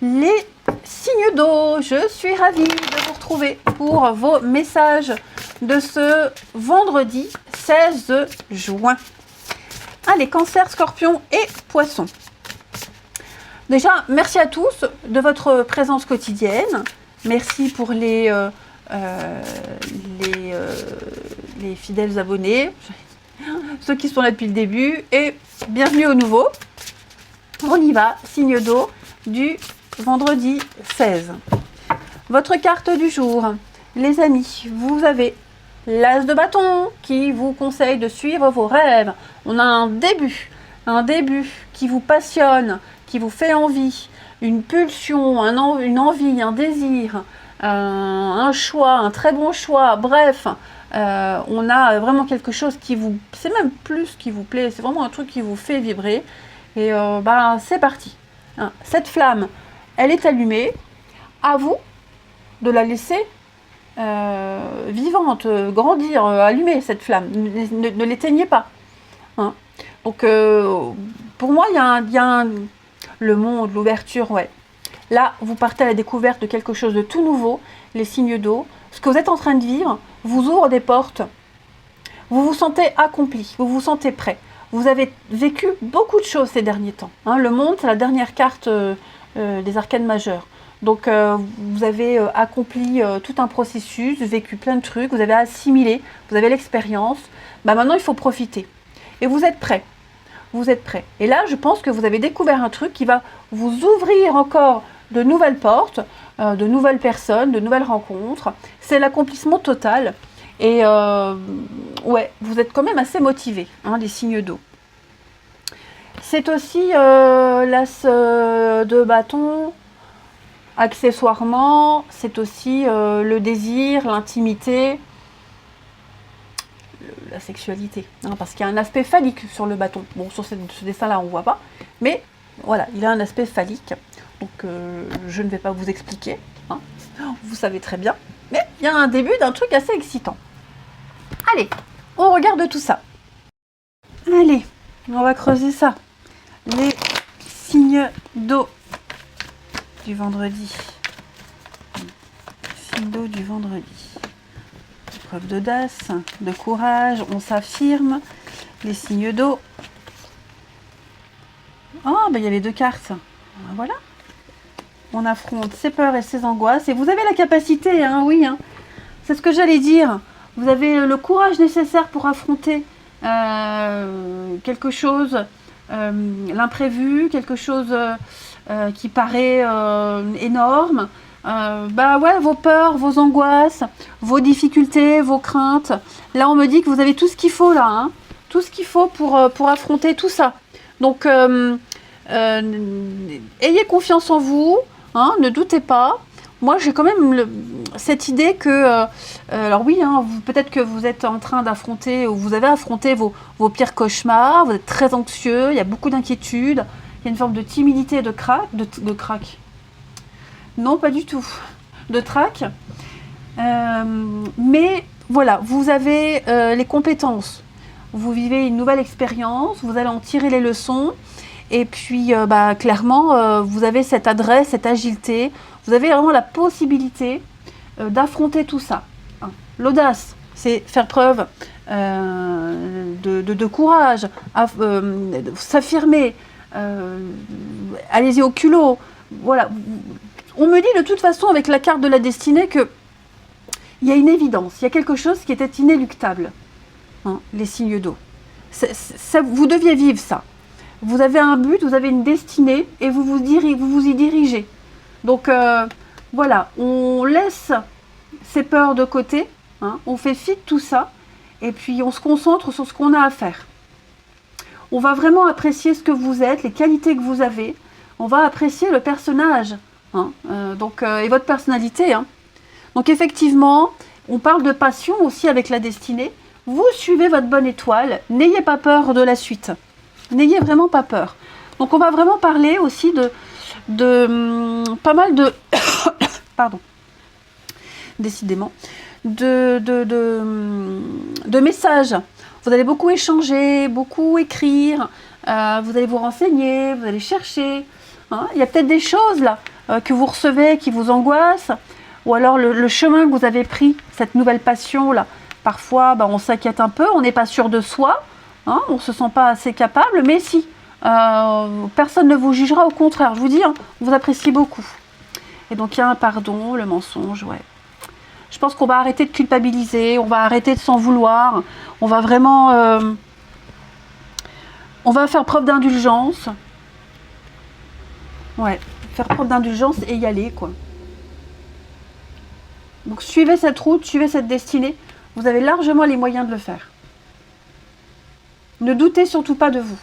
Les signes d'eau, je suis ravie de vous retrouver pour vos messages de ce vendredi 16 juin. Allez, Cancer, Scorpion et Poisson. Déjà, merci à tous de votre présence quotidienne. Merci pour les fidèles abonnés, ceux qui sont là depuis le début, et bienvenue aux nouveaux. On y va, signe d'eau du vendredi 16. Votre carte du jour, les amis, vous avez l'as de bâton qui vous conseille de suivre vos rêves. On a un début qui vous passionne, qui vous fait envie, une pulsion, une envie, un désir, un choix, un très bon choix, bref, on a vraiment quelque chose qui vous, c'est même plus qui vous plaît, c'est vraiment un truc qui vous fait vibrer, et c'est parti. Cette flamme, elle est allumée, à vous de la laisser vivante, grandir, allumer cette flamme, ne l'éteignez pas. Donc pour moi, il y a le monde, l'ouverture, ouais. Là, vous partez à la découverte de quelque chose de tout nouveau, les signes d'eau. Ce que vous êtes en train de vivre vous ouvre des portes. Vous vous sentez accompli, vous vous sentez prêt. Vous avez vécu beaucoup de choses ces derniers temps. Le monde, c'est la dernière carte des arcanes majeures. Donc, vous avez accompli tout un processus, vécu plein de trucs, vous avez assimilé, vous avez l'expérience. Maintenant, il faut profiter. Et vous êtes prêt. Vous êtes prêt. Et là, je pense que vous avez découvert un truc qui va vous ouvrir encore de nouvelles portes, de nouvelles personnes, de nouvelles rencontres. C'est l'accomplissement total. Et ouais, vous êtes quand même assez motivés, les signes d'eau. C'est aussi l'as de bâton. Accessoirement, c'est aussi le désir, l'intimité, la sexualité, parce qu'il y a un aspect phallique sur le bâton. Bon, sur ce dessin-là, on ne voit pas, mais voilà, il a un aspect phallique. Donc, je ne vais pas vous expliquer, vous savez très bien, mais il y a un début d'un truc assez excitant. Allez, on regarde tout ça. Allez, on va creuser ça. Les signes d'eau du vendredi. Signe d'eau du vendredi. Preuve d'audace, de courage, on s'affirme. Les signes d'eau. Il y a les deux cartes. Voilà. On affronte ses peurs et ses angoisses. Et vous avez la capacité, oui. C'est ce que j'allais dire. Vous avez le courage nécessaire pour affronter quelque chose, l'imprévu, quelque chose qui paraît énorme. Vos peurs, vos angoisses, vos difficultés, vos craintes. Là, on me dit que vous avez tout ce qu'il faut là, tout ce qu'il faut pour affronter tout ça. Donc, ayez confiance en vous, ne doutez pas. Moi, j'ai quand même cette idée que, alors oui, peut-être que vous êtes en train d'affronter, ou vous avez affronté vos pires cauchemars, vous êtes très anxieux, il y a beaucoup d'inquiétudes, il y a une forme de timidité, de craque. Non, pas du tout. De trac. Mais voilà, vous avez les compétences. Vous vivez une nouvelle expérience, vous allez en tirer les leçons. Et puis, clairement, vous avez cette adresse, cette agilité. Vous avez vraiment la possibilité d'affronter tout ça. L'audace, c'est faire preuve de courage, s'affirmer. Allez-y au culot. Voilà. On me dit de toute façon avec la carte de la destinée que il y a une évidence, il y a quelque chose qui était inéluctable, les signes d'eau. Vous deviez vivre ça. Vous avez un but, vous avez une destinée et vous vous y dirigez. Donc voilà, on laisse ces peurs de côté, on fait fi de tout ça et puis on se concentre sur ce qu'on a à faire. On va vraiment apprécier ce que vous êtes, les qualités que vous avez. On va apprécier le personnage. Et votre personnalité. Donc effectivement, on parle de passion aussi avec la destinée. Vous suivez votre bonne étoile, n'ayez pas peur de la suite. N'ayez vraiment pas peur. Donc on va vraiment parler aussi de pas mal de pardon. Décidément de messages. Vous allez beaucoup échanger, beaucoup écrire, vous allez vous renseigner, vous allez chercher. Il y a peut-être des choses là que vous recevez, qui vous angoisse, ou alors le chemin que vous avez pris, cette nouvelle passion-là. Parfois, on s'inquiète un peu, on n'est pas sûr de soi, hein, on ne se sent pas assez capable, mais si, personne ne vous jugera, au contraire, je vous dis, hein, on vous apprécie beaucoup. Et donc il y a un pardon, le mensonge, ouais. Je pense qu'on va arrêter de culpabiliser, on va arrêter de s'en vouloir, on va vraiment... on va faire preuve d'indulgence. Ouais, faire preuve d'indulgence et y aller, quoi. Donc suivez cette route, suivez cette destinée. Vous avez largement les moyens de le faire. Ne doutez surtout pas de vous.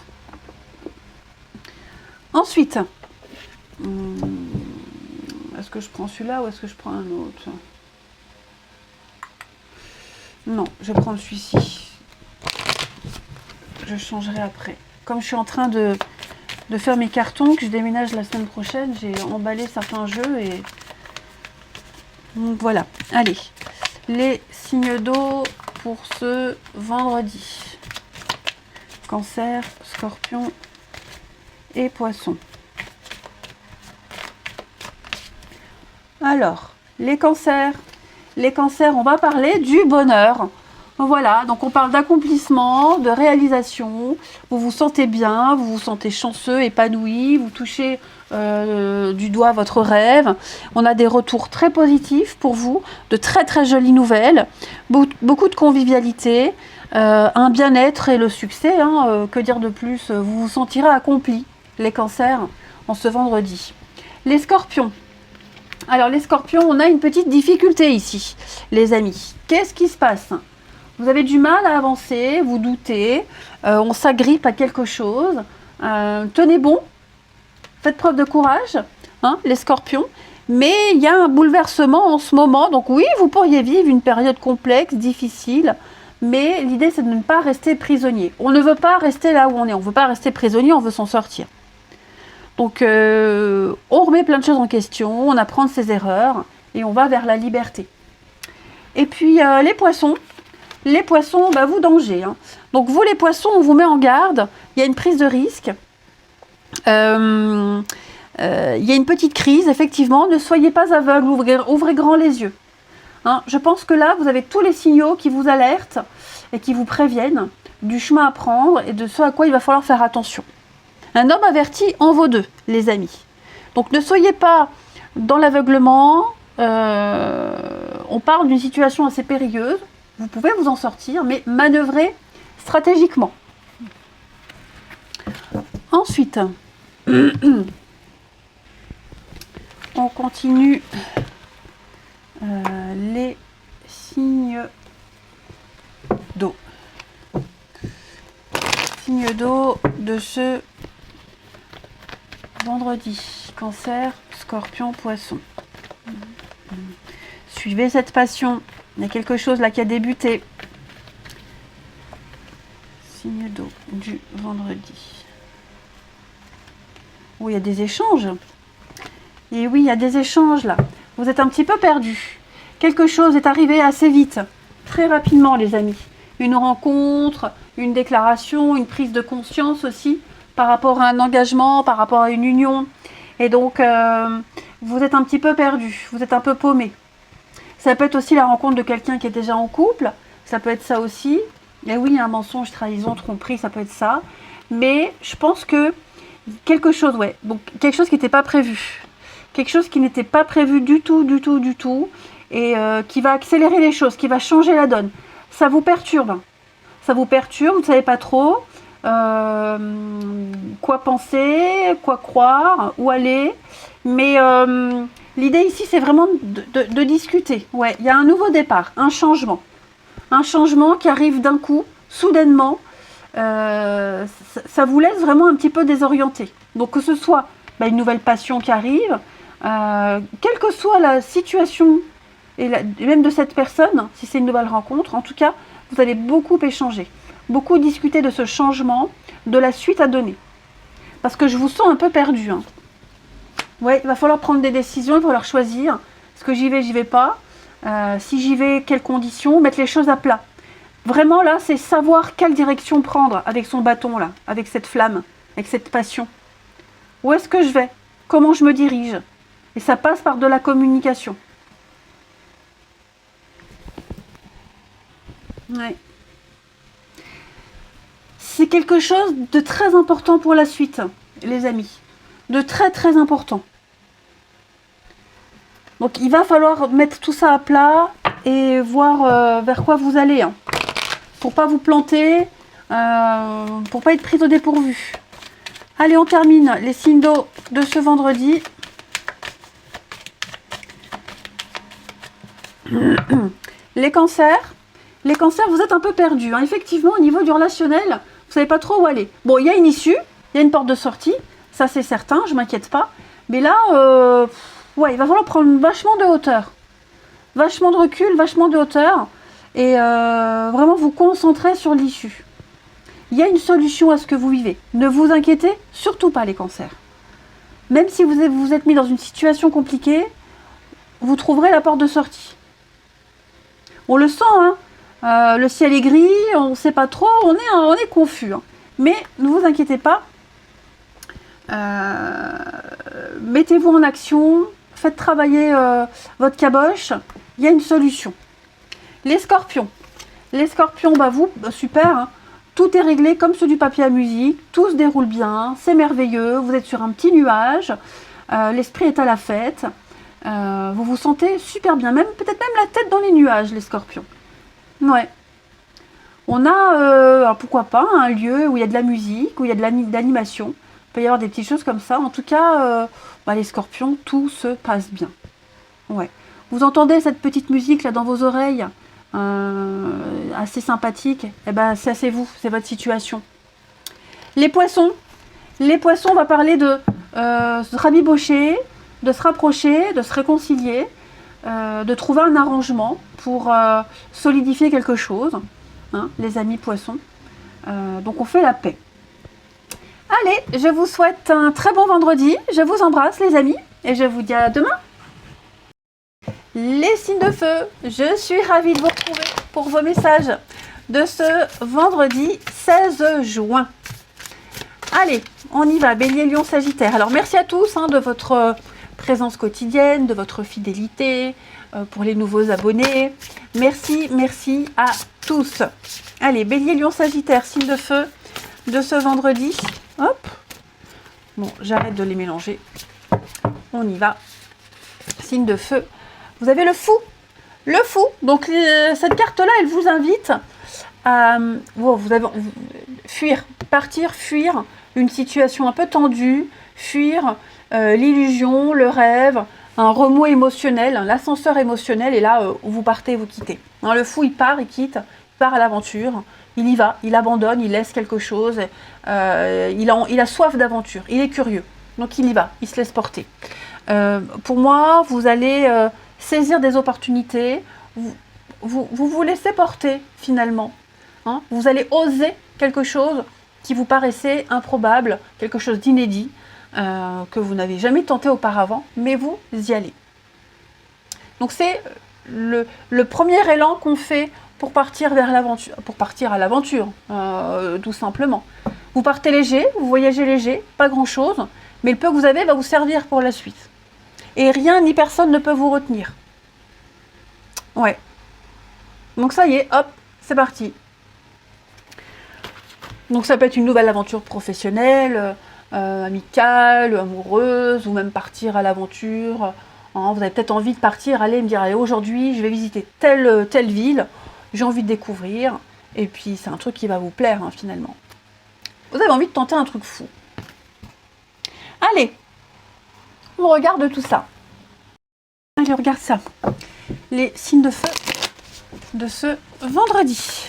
Ensuite, est-ce que je prends celui-là ou est-ce que je prends un autre? Non, je vais prendre celui-ci. Je changerai après. Comme je suis en train de faire mes cartons, que je déménage la semaine prochaine, j'ai emballé certains jeux et... Donc voilà, allez. Les signes d'eau pour ce vendredi. Cancer, Scorpion et Poisson. Alors, les cancers. Les cancers, on va parler du bonheur. Voilà, donc on parle d'accomplissement, de réalisation. Vous vous sentez bien, vous vous sentez chanceux, épanoui, vous touchez du doigt votre rêve. On a des retours très positifs pour vous, de très très jolies nouvelles, beaucoup de convivialité, un bien-être et le succès. Que dire de plus? Vous vous sentirez accompli, les cancers, en ce vendredi. Les scorpions. Alors les scorpions, on a une petite difficulté ici, les amis. Qu'est-ce qui se passe? Vous avez du mal à avancer, vous doutez, on s'agrippe à quelque chose. Tenez bon, faites preuve de courage, hein, les scorpions. Mais il y a un bouleversement en ce moment. Donc oui, vous pourriez vivre une période complexe, difficile. Mais l'idée, c'est de ne pas rester prisonnier. On ne veut pas rester là où on est. On ne veut pas rester prisonnier, on veut s'en sortir. Donc on remet plein de choses en question, on apprend de ses erreurs et on va vers la liberté. Et puis les poissons, vous danger. Hein. Donc vous les poissons, on vous met en garde, il y a une prise de risque, il y a une petite crise, effectivement, ne soyez pas aveugles, ouvrez grand les yeux. Hein. Je pense que là, vous avez tous les signaux qui vous alertent et qui vous préviennent du chemin à prendre et de ce à quoi il va falloir faire attention. Un homme averti en vaut deux, les amis. Donc ne soyez pas dans l'aveuglement. On parle d'une situation assez périlleuse. Vous pouvez vous en sortir, mais manœuvrez stratégiquement. Ensuite, on continue les signes d'eau. Signes d'eau de ce vendredi, cancer, scorpion, poisson. Suivez cette passion. Il y a quelque chose là qui a débuté. Signe d'eau du vendredi. Oh, il y a des échanges. Et oui, il y a des échanges là. Vous êtes un petit peu perdu. Quelque chose est arrivé assez vite. Très rapidement, les amis. Une rencontre, une déclaration, une prise de conscience aussi. Par rapport à un engagement, par rapport à une union. Et donc, vous êtes un petit peu perdu, vous êtes un peu paumé. Ça peut être aussi la rencontre de quelqu'un qui est déjà en couple, ça peut être ça aussi. Et oui, un mensonge, trahison, tromperie, ça peut être ça. Mais je pense que quelque chose, ouais, donc quelque chose qui n'était pas prévu. Quelque chose qui n'était pas prévu du tout, et qui va accélérer les choses, qui va changer la donne. Ça vous perturbe. Ça vous perturbe, vous ne savez pas trop. Quoi penser, quoi croire, où aller, mais l'idée ici c'est vraiment de discuter. Ouais, il y a un nouveau départ, un changement qui arrive d'un coup, soudainement. Ça vous laisse vraiment un petit peu désorienté. Donc que ce soit une nouvelle passion qui arrive, quelle que soit la situation et même de cette personne, si c'est une nouvelle rencontre, en tout cas vous allez beaucoup échanger. Beaucoup discuter de ce changement, de la suite à donner. Parce que je vous sens un peu perdu. Hein. Ouais, il va falloir prendre des décisions, il va falloir choisir. Est-ce que j'y vais pas? Si j'y vais, quelles conditions? Mettre les choses à plat. Vraiment là, c'est savoir quelle direction prendre avec son bâton là, avec cette flamme, avec cette passion. Où est-ce que je vais? Comment je me dirige? Et ça passe par de la communication. Ouais. C'est quelque chose de très important pour la suite, les amis. De très très important. Donc il va falloir mettre tout ça à plat et voir vers quoi vous allez. Hein, pour pas vous planter, pour pas être prise au dépourvu. Allez, on termine les signes d'eau de ce vendredi. Les cancers. Les cancers, vous êtes un peu perdus. Hein. Effectivement, au niveau du relationnel, vous ne savez pas trop où aller. Bon, il y a une issue, il y a une porte de sortie. Ça, c'est certain, je ne m'inquiète pas. Mais là, ouais, il va falloir prendre vachement de hauteur. Vachement de recul, vachement de hauteur. Et vraiment vous concentrer sur l'issue. Il y a une solution à ce que vous vivez. Ne vous inquiétez surtout pas, les cancers. Même si vous êtes mis dans une situation compliquée, vous trouverez la porte de sortie. On le sent, hein. Le ciel est gris, on ne sait pas trop, on est confus. Hein. Mais ne vous inquiétez pas. Mettez-vous en action, faites travailler votre caboche. Il y a une solution. Les scorpions. Les scorpions, bah vous, super. Hein. Tout est réglé comme sur du papier à musique. Tout se déroule bien, c'est merveilleux. Vous êtes sur un petit nuage. L'esprit est à la fête. Vous vous sentez super bien. Peut-être même la tête dans les nuages, les scorpions. Ouais. On a, alors pourquoi pas, un lieu où il y a de la musique, où il y a de l'animation. Il peut y avoir des petites choses comme ça. En tout cas, les scorpions, tout se passe bien. Ouais. Vous entendez cette petite musique là dans vos oreilles, assez sympathique. Eh ben, c'est vous, c'est votre situation. Les poissons. Les poissons, on va parler de se rabibocher, de se rapprocher, de se réconcilier, de trouver un arrangement pour solidifier quelque chose. Hein, les amis poissons. Donc on fait la paix. Allez, je vous souhaite un très bon vendredi. Je vous embrasse les amis et je vous dis à demain. Les signes de feu, je suis ravie de vous retrouver pour vos messages de ce vendredi 16 juin. Allez, on y va, Bélier, Lion, Sagittaire. Alors merci à tous de votre présence quotidienne, de votre fidélité, pour les nouveaux abonnés. Merci, merci à tous. Allez, Bélier, Lion, Sagittaire, signe de feu de ce vendredi. Hop. Bon, j'arrête de les mélanger. On y va. Signe de feu. Vous avez le fou. Le fou. Donc, cette carte-là, elle vous invite à fuir, partir, fuir une situation un peu tendue, fuir l'illusion, le rêve, un remous émotionnel, l'ascenseur émotionnel, et là, vous partez, vous quittez. Hein, le fou, il part, il quitte, il part à l'aventure, il y va, il abandonne, il laisse quelque chose, il a soif d'aventure, il est curieux, donc il y va, il se laisse porter. Pour moi, vous allez saisir des opportunités, vous laissez porter finalement. Hein, vous allez oser quelque chose qui vous paraissait improbable, quelque chose d'inédit, que vous n'avez jamais tenté auparavant, mais vous y allez. Donc c'est le premier élan qu'on fait pour partir vers l'aventure, pour partir à l'aventure, tout simplement. Vous partez léger, vous voyagez léger, pas grand-chose, mais le peu que vous avez va vous servir pour la suite. Et rien ni personne ne peut vous retenir. Ouais. Donc ça y est, hop, c'est parti. Donc ça peut être une nouvelle aventure professionnelle, amicale, amoureuse, ou même partir à l'aventure. Hein, vous avez peut-être envie de partir, me dire, allez, aujourd'hui, je vais visiter telle ville, j'ai envie de découvrir, et puis c'est un truc qui va vous plaire, finalement. Vous avez envie de tenter un truc fou. Allez, on regarde tout ça. Allez, regarde ça. Les signes de feu de ce vendredi.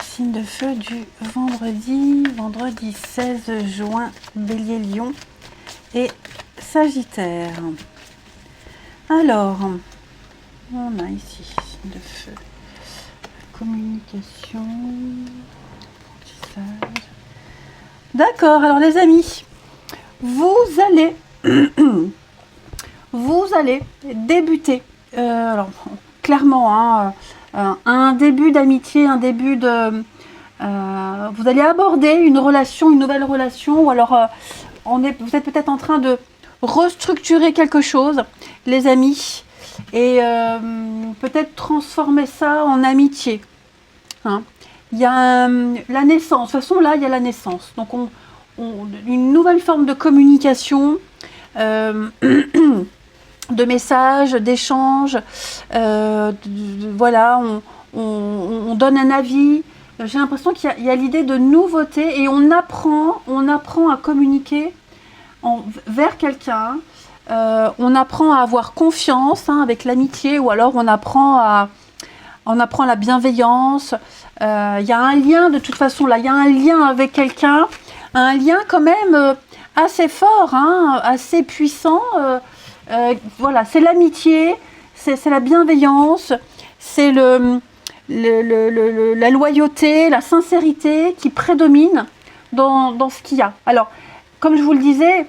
Signe de feu du vendredi 16 juin, Bélier, Lion et Sagittaire. Alors, on a ici signe de feu, communication, apprentissage. D'accord, alors les amis, vous allez débuter, alors clairement, un début d'amitié, un début de... vous allez aborder une relation, une nouvelle relation, ou alors vous êtes peut-être en train de restructurer quelque chose, les amis, et peut-être transformer ça en amitié. Hein. Il y a la naissance, de toute façon là il y a la naissance, donc une nouvelle forme de communication, de messages, d'échanges, voilà, on donne un avis. J'ai l'impression qu'il y a l'idée de nouveauté et on apprend à communiquer vers quelqu'un. On apprend à avoir confiance avec l'amitié, ou alors on apprend la bienveillance. Il y a un lien de toute façon là, il y a un lien avec quelqu'un, un lien quand même assez fort, assez puissant. Voilà, c'est l'amitié, c'est la bienveillance, c'est la loyauté, la sincérité qui prédomine dans ce qu'il y a. Alors, comme je vous le disais,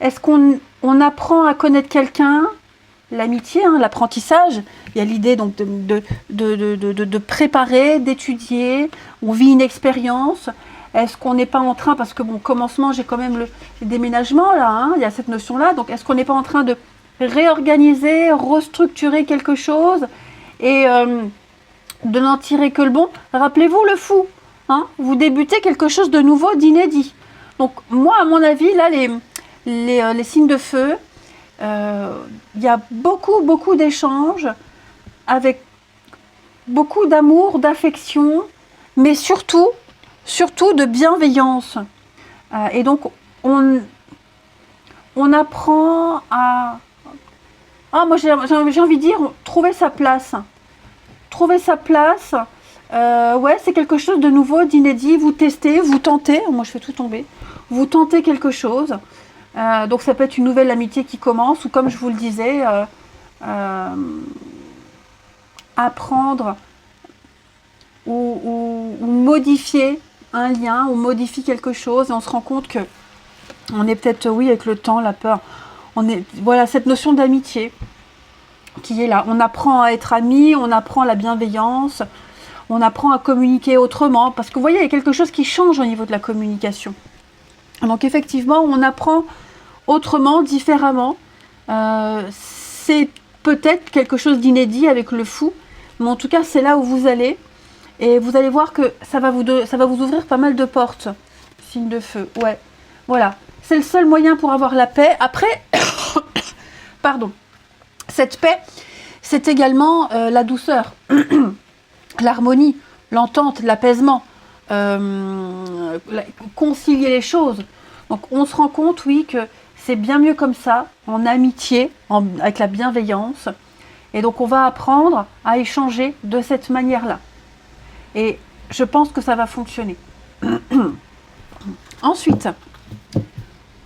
est-ce qu'on apprend à connaître quelqu'un? L'amitié, l'apprentissage, il y a l'idée donc de préparer, d'étudier, on vit une expérience. Est-ce qu'on n'est pas en train, parce que bon, au commencement, j'ai quand même le déménagement là, il y a cette notion-là, donc est-ce qu'on n'est pas en train de réorganiser, restructurer quelque chose et de n'en tirer que le bon? Rappelez-vous le fou, vous débutez quelque chose de nouveau, d'inédit. Donc moi, à mon avis, là, les signes de feu, il y a beaucoup d'échanges avec beaucoup d'amour, d'affection, mais surtout de bienveillance. Et donc, on apprend à... moi j'ai envie de dire, trouver sa place. Trouver sa place, ouais, c'est quelque chose de nouveau, d'inédit. Vous testez, vous tentez, moi je fais tout tomber. Vous tentez quelque chose. Donc ça peut être une nouvelle amitié qui commence, ou comme je vous le disais, apprendre ou modifier un lien, ou modifier quelque chose, et on se rend compte que on est peut-être, oui, avec le temps, la peur, voilà, cette notion d'amitié qui est là. On apprend à être amis, on apprend la bienveillance, on apprend à communiquer autrement, parce que vous voyez, il y a quelque chose qui change au niveau de la communication. Donc effectivement, on apprend autrement, différemment. C'est peut-être quelque chose d'inédit avec le fou, mais en tout cas, c'est là où vous allez. Et vous allez voir que ça va vous ouvrir pas mal de portes. Signe de feu, ouais. Voilà. C'est le seul moyen pour avoir la paix. Après, pardon. Cette paix, c'est également la douceur, l'harmonie, l'entente, l'apaisement, concilier les choses. Donc on se rend compte, oui, que c'est bien mieux comme ça, en amitié, avec la bienveillance. Et donc on va apprendre à échanger de cette manière-là. Et je pense que ça va fonctionner. Ensuite,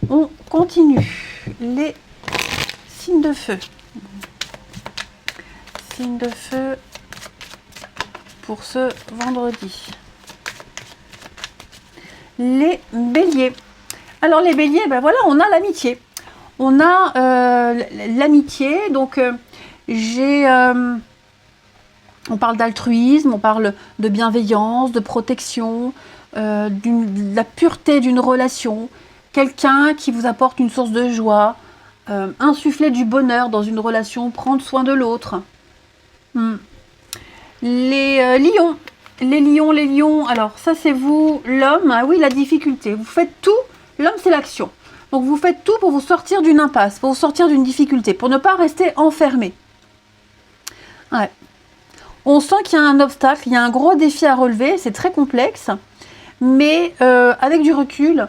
on continue. Les signes de feu. Signes de feu pour ce vendredi. Les béliers. Alors les béliers, ben voilà, on a l'amitié. On a l'amitié, donc on parle d'altruisme, on parle de bienveillance, de protection, de la pureté d'une relation, quelqu'un qui vous apporte une source de joie, insuffler du bonheur dans une relation, prendre soin de l'autre. Les lions. Les lions, alors ça c'est vous, l'homme, oui, la difficulté. Vous faites tout, l'homme c'est l'action. Donc vous faites tout pour vous sortir d'une impasse, pour vous sortir d'une difficulté, pour ne pas rester enfermé. Ouais. On sent qu'il y a un obstacle, il y a un gros défi à relever, c'est très complexe, mais avec du recul,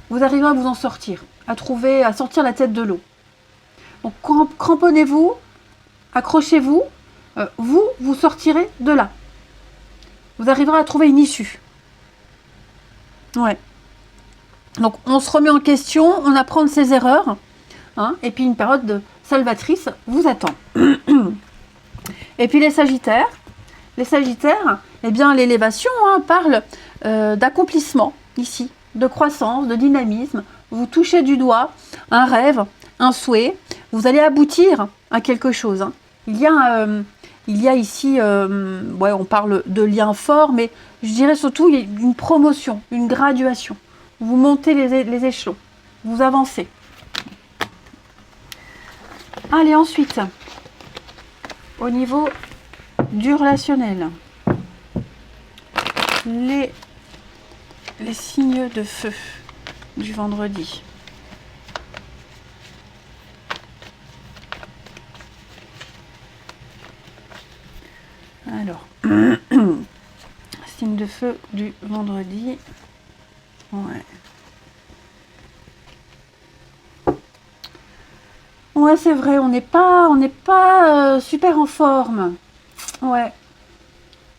vous arriverez à vous en sortir, à sortir la tête de l'eau. Donc cramponnez-vous, accrochez-vous, vous sortirez de là. Vous arriverez à trouver une issue. Ouais. Donc on se remet en question, on apprend de ses erreurs, et puis une période salvatrice vous attend. Et puis les sagittaires, eh bien l'élévation parle d'accomplissement ici, de croissance, de dynamisme. Vous touchez du doigt un rêve, un souhait, vous allez aboutir à quelque chose. Il y a ici, ouais, on parle de liens forts, mais je dirais surtout il y a une promotion, une graduation. Vous montez les échelons, vous avancez. Allez, ensuite, au niveau du relationnel, les signes de feu du vendredi. Alors, signe de feu du vendredi. Ouais. Ouais, c'est vrai, on n'est pas super en forme. Ouais,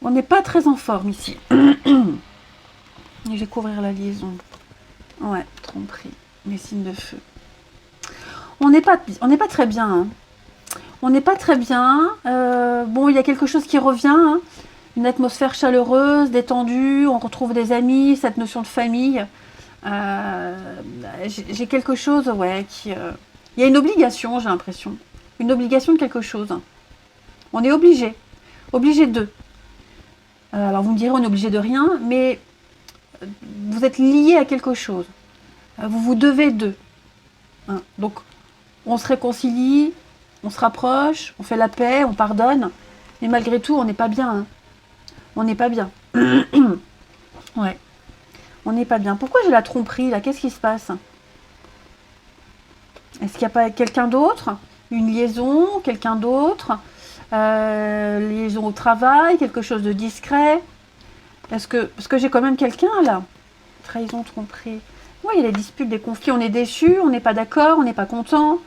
on n'est pas très en forme ici. Je vais couvrir la liaison. Ouais, tromperie, les signes de feu. On n'est pas très bien. Hein. On n'est pas très bien. Bon, il y a quelque chose qui revient. Hein. Une atmosphère chaleureuse, détendue. On retrouve des amis, cette notion de famille. J'ai quelque chose, ouais, qui... Il y a une obligation, j'ai l'impression. Une obligation de quelque chose. On est obligé. Obligé d'eux. Alors vous me direz, on est obligé de rien, mais vous êtes lié à quelque chose. Vous vous devez d'eux. Hein. Donc, on se réconcilie, on se rapproche, on fait la paix, on pardonne. Mais malgré tout, on n'est pas bien. Hein. On n'est pas bien. Ouais. On n'est pas bien. Pourquoi j'ai la tromperie, là? Qu'est-ce qui se passe? Est-ce qu'il n'y a pas quelqu'un d'autre? Une liaison? Quelqu'un d'autre? Liaison au travail? Quelque chose de discret? Parce que j'ai quand même quelqu'un, là. Trahison, tromperie. Oui, il y a des disputes, des conflits. On est déçus, on n'est pas d'accord, on n'est pas content.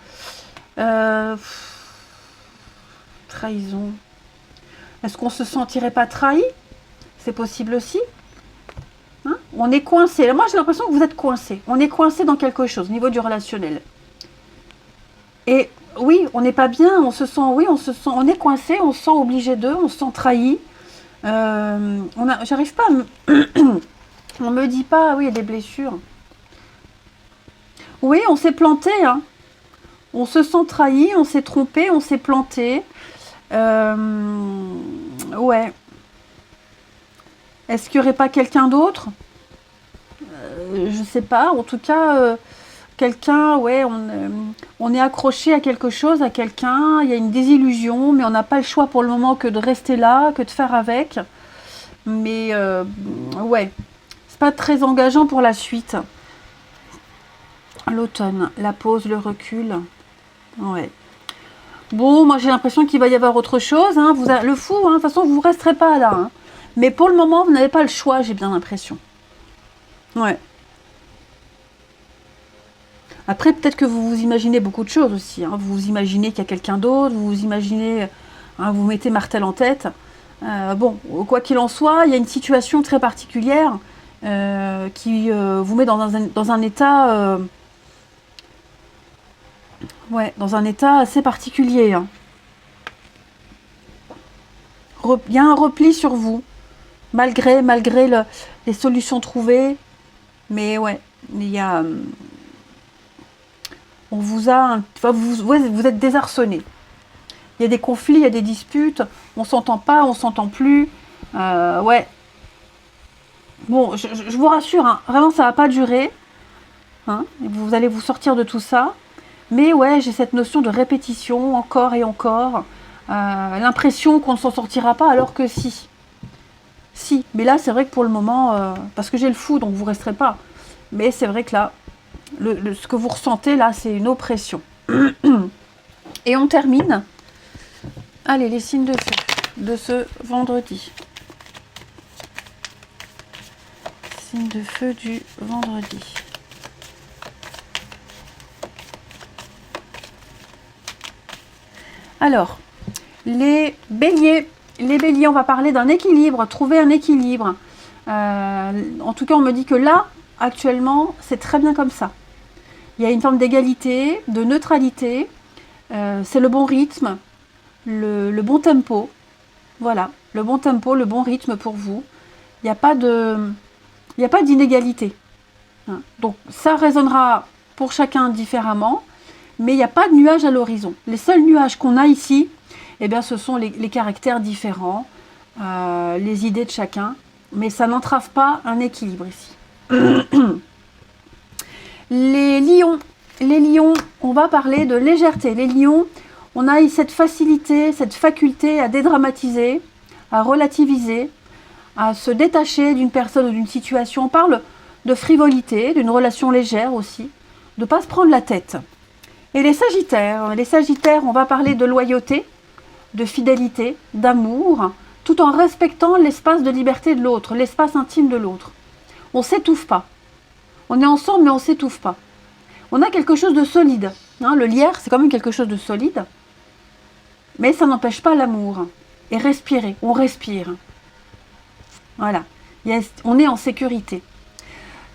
Trahison. Est-ce qu'on se sentirait pas trahi? C'est possible aussi. Hein? On est coincé. Moi, j'ai l'impression que vous êtes coincé. On est coincé dans quelque chose au niveau du relationnel. Et oui, on n'est pas bien. On se sent, on est coincé. On se sent obligé d'eux. On se sent trahi. J'arrive pas à me... On me dit pas, oui, il y a des blessures. Oui, on s'est planté. Hein. On se sent trahi. On s'est trompé. On s'est planté. Ouais. Est-ce qu'il n'y aurait pas quelqu'un d'autre? Je sais pas. En tout cas, quelqu'un, ouais, on est accroché à quelque chose, à quelqu'un. Il y a une désillusion, mais on n'a pas le choix pour le moment que de rester là, que de faire avec. Mais ouais, c'est pas très engageant pour la suite. L'automne, la pause, le recul. Ouais. Bon, moi j'ai l'impression qu'il va y avoir autre chose. Hein. Le fou, hein, de toute façon, vous ne resterez pas là. Hein. Mais pour le moment, vous n'avez pas le choix, j'ai bien l'impression. Ouais. Après, peut-être que vous vous imaginez beaucoup de choses aussi. Hein. Vous vous imaginez qu'il y a quelqu'un d'autre, vous vous imaginez, hein, vous mettez martel en tête. Bon, quoi qu'il en soit, il y a une situation très particulière qui vous met dans un état... ouais, dans un état assez particulier. Hein. Il y a un repli sur vous, malgré les solutions trouvées. Mais ouais, il y a... on vous a... vous êtes désarçonné. Il y a des conflits, il y a des disputes. On s'entend pas, on s'entend plus. Ouais. Bon, je vous rassure, hein, vraiment, ça va pas durer. Hein, vous allez vous sortir de tout ça. Mais ouais, j'ai cette notion de répétition, encore et encore. L'impression qu'on ne s'en sortira pas, alors que si. Si, mais là, c'est vrai que pour le moment, parce que j'ai le fou, donc vous resterez pas. Mais c'est vrai que là, ce que vous ressentez, là, c'est une oppression. Et on termine. Allez, les signes de feu de ce vendredi. Signes de feu du vendredi. Alors, les béliers, on va parler d'un équilibre, trouver un équilibre. En tout cas, on me dit que là, actuellement, c'est très bien comme ça. Il y a une forme d'égalité, de neutralité, c'est le bon rythme, le bon tempo. Voilà, le bon tempo, le bon rythme pour vous. Il n'y a pas d'inégalité. Hein. Donc, ça résonnera pour chacun différemment. Mais il n'y a pas de nuages à l'horizon. Les seuls nuages qu'on a ici, eh bien, ce sont les caractères différents, les idées de chacun. Mais ça n'entrave pas un équilibre ici. Les lions, on va parler de légèreté. Les lions, On a cette facilité, cette faculté à dédramatiser, à relativiser, à se détacher d'une personne ou d'une situation. On parle de frivolité, d'une relation légère aussi, de ne pas se prendre la tête. Et les Sagittaires, on va parler de loyauté, de fidélité, d'amour, tout en respectant l'espace de liberté de l'autre, l'espace intime de l'autre. On ne s'étouffe pas. On est ensemble, mais on ne s'étouffe pas. On a quelque chose de solide. Hein, le lierre, c'est quand même quelque chose de solide. Mais ça n'empêche pas l'amour. Et respirer, on respire. Voilà, on est en sécurité.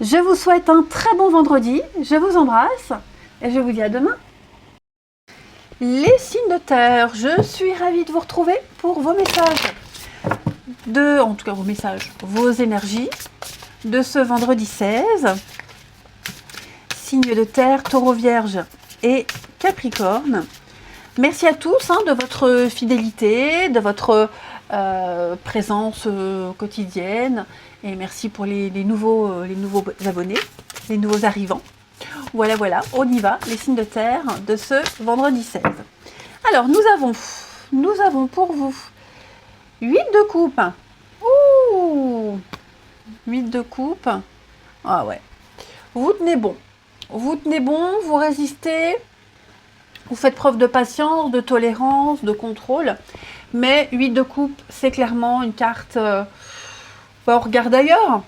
Je vous souhaite un très bon vendredi. Je vous embrasse et je vous dis à demain. Les signes de terre, je suis ravie de vous retrouver pour vos messages. En tout cas vos messages, vos énergies de ce vendredi 16. Signes de terre, taureau, vierge et capricorne. Merci à tous de votre fidélité, de votre présence quotidienne. Et merci pour les nouveaux abonnés, les nouveaux arrivants. Voilà, on y va, les signes de terre de ce vendredi 16. Alors, nous avons pour vous 8 de coupe. Ouh, 8 de coupe. Ah ouais. Vous tenez bon. Vous résistez. Vous faites preuve de patience, de tolérance, de contrôle. Mais 8 de coupe, c'est clairement une carte... on regarde ailleurs,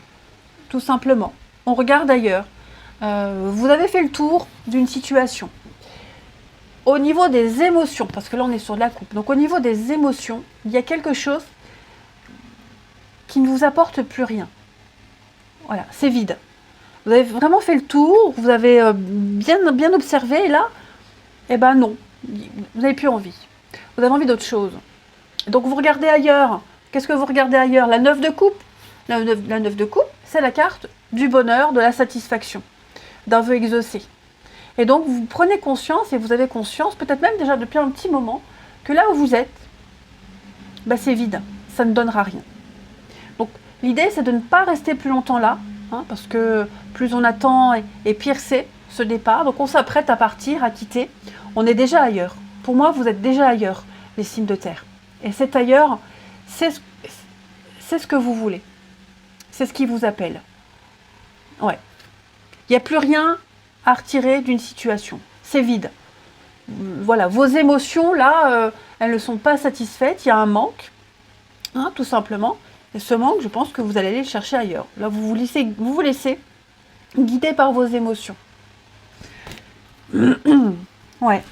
tout simplement. On regarde ailleurs. Vous avez fait le tour d'une situation. Au niveau des émotions, parce que là on est sur de la coupe, donc au niveau des émotions, il y a quelque chose qui ne vous apporte plus rien. Voilà, c'est vide. Vous avez vraiment fait le tour, vous avez bien observé, et là, eh ben non, vous n'avez plus envie. Vous avez envie d'autre chose. Donc vous regardez ailleurs. Qu'est-ce que vous regardez ailleurs? La 9 de coupe. La 9 de coupe, c'est la carte du bonheur, de la satisfaction, d'un vœu exaucé. Et donc, vous prenez conscience, et vous avez conscience, peut-être même déjà depuis un petit moment, que là où vous êtes, c'est vide, ça ne donnera rien. Donc, l'idée, c'est de ne pas rester plus longtemps là, parce que plus on attend, et pire c'est ce départ. Donc, on s'apprête à partir, à quitter. On est déjà ailleurs. Pour moi, vous êtes déjà ailleurs, les signes de terre. Et cet ailleurs, c'est ce que vous voulez. C'est ce qui vous appelle. Ouais. Il n'y a plus rien à retirer d'une situation. C'est vide. Voilà, vos émotions, là, elles ne sont pas satisfaites. Il y a un manque, tout simplement. Et ce manque, je pense que vous allez aller le chercher ailleurs. Là, vous vous laissez guider par vos émotions. Ouais.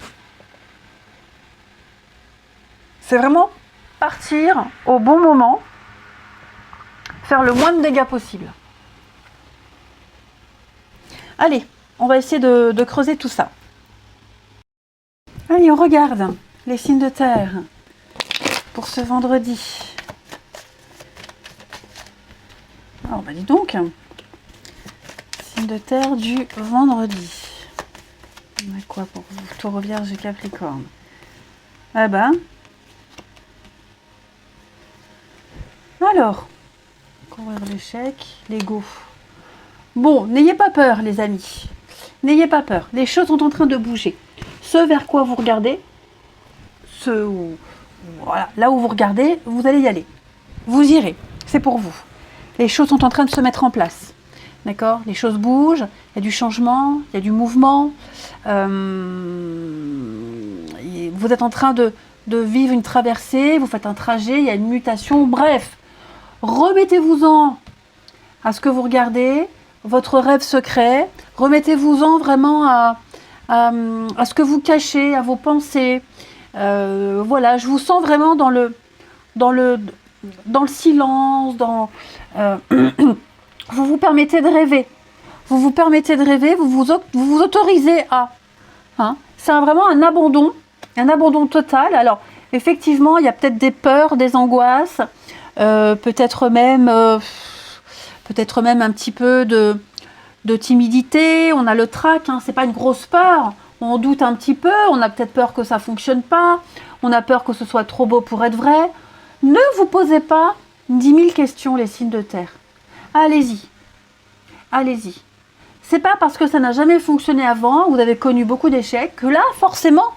C'est vraiment partir au bon moment, faire le moins de dégâts possible. Allez, on va essayer de creuser tout ça. Allez, on regarde les signes de terre pour ce vendredi. Alors, dis donc, signes de terre du vendredi. On a quoi pour vous? Taureau, vierge et capricorne. Ah ben. Alors, courir l'échec, l'ego. Bon, n'ayez pas peur, les amis. N'ayez pas peur. Les choses sont en train de bouger. Ce vers quoi vous regardez, voilà, là où vous regardez, vous allez y aller. Vous irez. C'est pour vous. Les choses sont en train de se mettre en place. D'accord? Les choses bougent. Il y a du changement. Il y a du mouvement. Vous êtes en train de vivre une traversée. Vous faites un trajet. Il y a une mutation. Bref. Remettez-vous-en à ce que vous regardez, votre rêve secret. Remettez-vous-en vraiment à ce que vous cachez, à vos pensées. Voilà, je vous sens vraiment dans le silence, vous vous permettez de rêver. Vous vous permettez de rêver, vous vous autorisez à. C'est vraiment un abandon total. Alors, effectivement, il y a peut-être des peurs, des angoisses, peut-être même un petit peu de timidité. On a le trac, c'est pas une grosse peur. On doute un petit peu, on a peut-être peur que ça ne fonctionne pas, on a peur que ce soit trop beau pour être vrai. Ne vous posez pas 10 000 questions, les signes de terre. Allez-y. Allez-y. C'est pas parce que ça n'a jamais fonctionné avant, vous avez connu beaucoup d'échecs, que là, forcément,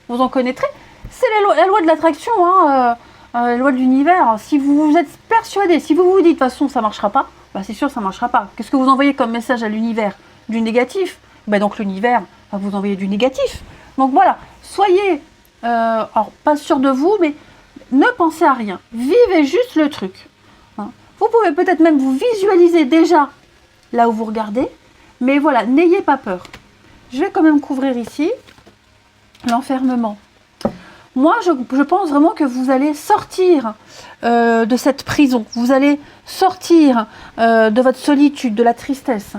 vous en connaîtrez. C'est la loi de l'attraction, hein, la loi de l'univers. Si vous êtes persuadé, si vous vous dites de toute façon ça ne marchera pas, bah, c'est sûr ça ne marchera pas. Qu'est-ce que vous envoyez comme message à l'univers? Du négatif. Bah, donc l'univers va vous envoyer du négatif. Donc voilà, soyez, alors pas sûr de vous, mais ne pensez à rien. Vivez juste le truc. Hein. Vous pouvez peut-être même vous visualiser déjà là où vous regardez, mais voilà, n'ayez pas peur. Je vais quand même couvrir ici l'enfermement. Moi, je pense vraiment que vous allez sortir de cette prison. Vous allez sortir de votre solitude, de la tristesse.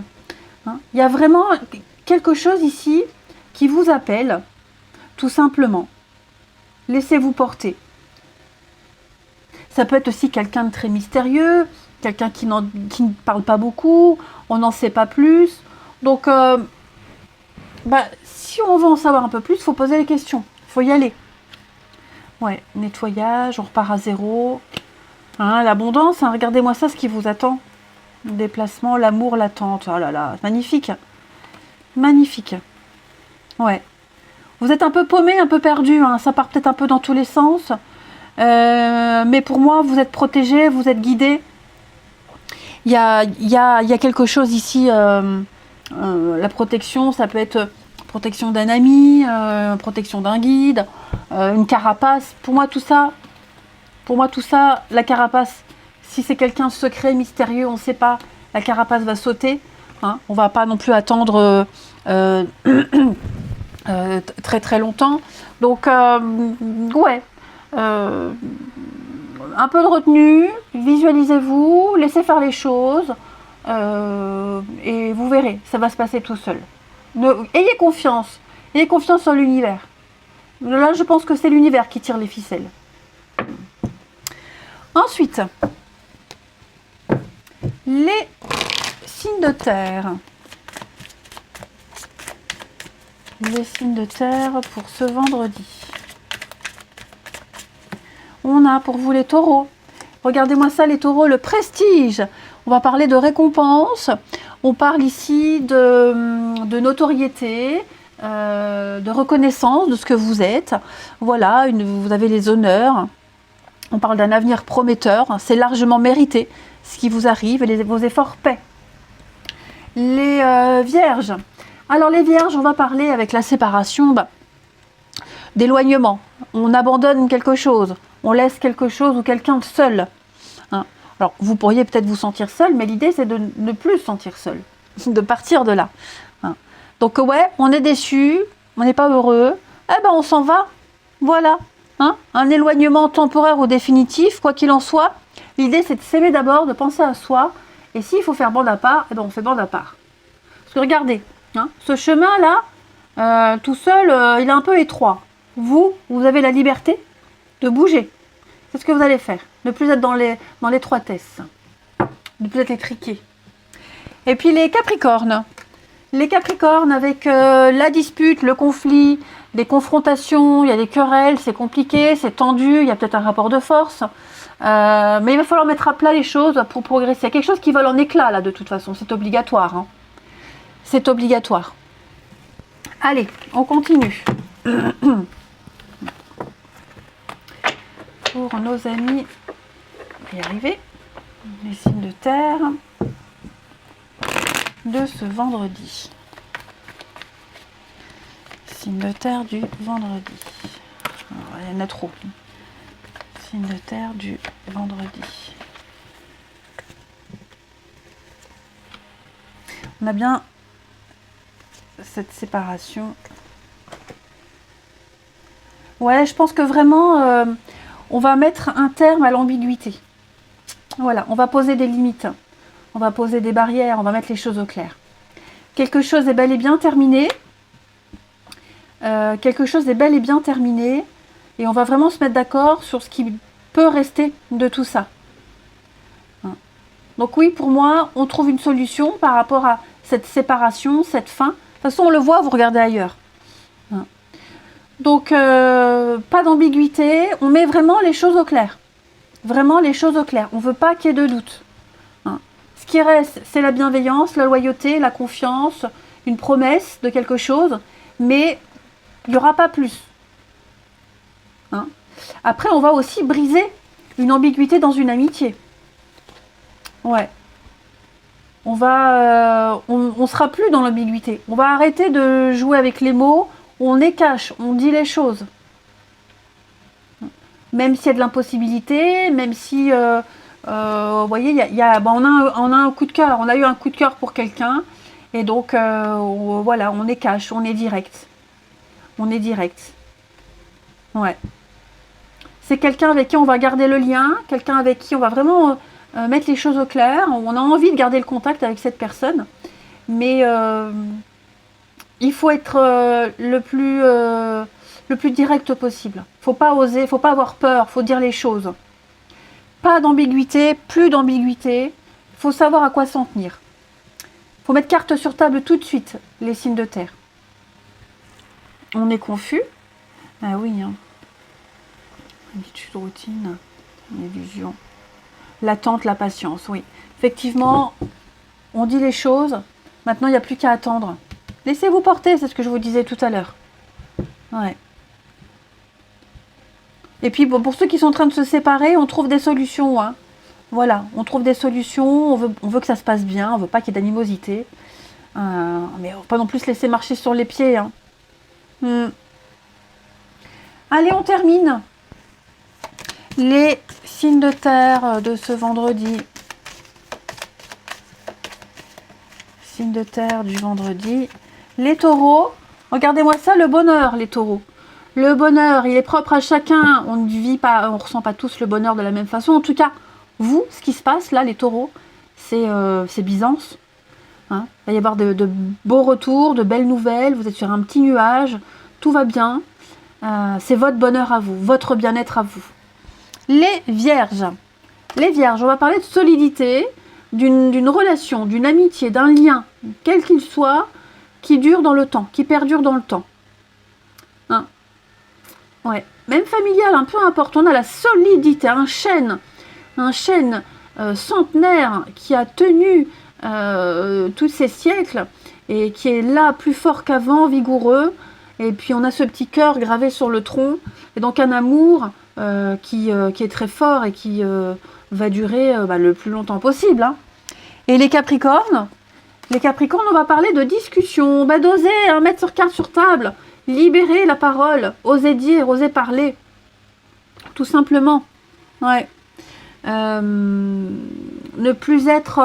Hein. Il y a vraiment quelque chose ici qui vous appelle, tout simplement. Laissez-vous porter. Ça peut être aussi quelqu'un de très mystérieux, quelqu'un qui ne parle pas beaucoup, on n'en sait pas plus. Donc, si on veut en savoir un peu plus, il faut poser les questions, il faut y aller. Ouais, nettoyage, on repart à zéro. Hein, l'abondance, hein, regardez-moi ça, ce qui vous attend. Le déplacement, l'amour, l'attente. Oh là là, magnifique. Magnifique. Ouais. Vous êtes un peu paumé, un peu perdu. Hein, ça part peut-être un peu dans tous les sens. Mais pour moi, vous êtes protégé, vous êtes guidé. Il y a quelque chose ici. La protection, ça peut être protection d'un ami, protection d'un guide, une carapace. Pour moi, tout ça, la carapace, si c'est quelqu'un de secret, mystérieux, on ne sait pas, la carapace va sauter. Hein, on ne va pas non plus attendre très très longtemps. Donc, ouais. Un peu de retenue, visualisez-vous, laissez faire les choses et vous verrez, ça va se passer tout seul. Ayez confiance en l'univers. Là, je pense que c'est l'univers qui tire les ficelles. Ensuite, les signes de terre. Les signes de terre pour ce vendredi. On a pour vous les taureaux. Regardez-moi ça, les taureaux, le prestige. On va parler de récompense. On parle ici de notoriété, de reconnaissance de ce que vous êtes. Voilà, vous avez les honneurs. On parle d'un avenir prometteur. C'est largement mérité ce qui vous arrive et vos efforts paient. Les vierges. Alors les vierges, on va parler avec la séparation d'éloignement. On abandonne quelque chose. On laisse quelque chose ou quelqu'un seul. Hein. Alors, vous pourriez peut-être vous sentir seul, mais l'idée, c'est de ne plus se sentir seul, de partir de là. Hein. Donc, ouais, on est déçu, on n'est pas heureux, eh ben, on s'en va. Voilà. Hein. Un éloignement temporaire ou définitif, quoi qu'il en soit. L'idée, c'est de s'aimer d'abord, de penser à soi. Et s'il faut faire bande à part, eh ben, on fait bande à part. Parce que regardez, hein, ce chemin-là, tout seul, il est un peu étroit. Vous avez la liberté de bouger. C'est ce que vous allez faire. Ne plus être dans l'étroitesse. Ne plus être étriqué. Et puis les capricornes. Les capricornes avec la dispute, le conflit, des confrontations, il y a des querelles, c'est compliqué, c'est tendu, il y a peut-être un rapport de force. Mais il va falloir mettre à plat les choses pour progresser. Il y a quelque chose qui vole en éclats là de toute façon. C'est obligatoire. Hein. C'est obligatoire. Allez, on continue. Pour nos amis, on va y arriver, les signes de terre de ce vendredi. Signes de terre du vendredi. Alors, il y en a trop. Signes de terre du vendredi. On a bien cette séparation. Ouais, je pense que vraiment... on va mettre un terme à l'ambiguïté. Voilà, on va poser des limites. On va poser des barrières, on va mettre les choses au clair. Quelque chose est bel et bien terminé. Quelque chose est bel et bien terminé. Et on va vraiment se mettre d'accord sur ce qui peut rester de tout ça. Hein. Donc oui, pour moi, on trouve une solution par rapport à cette séparation, cette fin. De toute façon, on le voit, vous regardez ailleurs. Hein. Donc, pas d'ambiguïté, on met vraiment les choses au clair. Vraiment les choses au clair. On ne veut pas qu'il y ait de doute. Hein. Ce qui reste, c'est la bienveillance, la loyauté, la confiance, une promesse de quelque chose, mais il n'y aura pas plus. Hein. Après, on va aussi briser une ambiguïté dans une amitié. Ouais. On sera plus dans l'ambiguïté. On va arrêter de jouer avec les mots. On est cash, on dit les choses. Même s'il y a de l'impossibilité, même si, vous voyez, on a un coup de cœur. On a eu un coup de cœur pour quelqu'un. Et donc, voilà, on est cash, on est direct. On est direct. Ouais. C'est quelqu'un avec qui on va garder le lien, quelqu'un avec qui on va vraiment mettre les choses au clair. On a envie de garder le contact avec cette personne. Mais il faut être le plus direct possible. Faut pas oser, faut pas avoir peur, faut dire les choses. Pas d'ambiguïté, plus d'ambiguïté. Faut savoir à quoi s'en tenir. Faut mettre carte sur table tout de suite, les signes de terre. On est confus. Ah oui, hein. Habitude, routine, illusion. L'attente, la patience, oui. Effectivement, on dit les choses. Maintenant, il n'y a plus qu'à attendre. Laissez-vous porter, c'est ce que je vous disais tout à l'heure. Ouais. Et puis, bon, pour ceux qui sont en train de se séparer, on trouve des solutions. Hein. Voilà, on trouve des solutions. On veut que ça se passe bien. On veut pas qu'il y ait d'animosité. Mais on va pas non plus se laisser marcher sur les pieds. Hein. Allez, on termine. Les signes de terre de ce vendredi. Signes de terre du vendredi. Les taureaux. Regardez-moi ça, le bonheur, les taureaux. Le bonheur, il est propre à chacun. On ne vit pas, on ne ressent pas tous le bonheur de la même façon. En tout cas, vous, ce qui se passe là, les taureaux, c'est Byzance. Hein, il va y avoir de beaux retours, de belles nouvelles. Vous êtes sur un petit nuage. Tout va bien. C'est votre bonheur à vous, votre bien-être à vous. Les vierges. Les vierges, on va parler de solidité, d'une relation, d'une amitié, d'un lien, quel qu'il soit, qui dure dans le temps, qui perdure dans le temps. Hein. Ouais. Même familial, peu importe, on a la solidité, un chêne centenaire qui a tenu tous ces siècles et qui est là plus fort qu'avant, vigoureux. Et puis on a ce petit cœur gravé sur le tronc, et donc un amour qui est très fort et qui va durer le plus longtemps possible. Hein. Et les Capricornes, on va parler de discussion, d'oser mettre sur carte sur table, libérer la parole, oser dire, oser parler, tout simplement. Ouais. Ne plus être,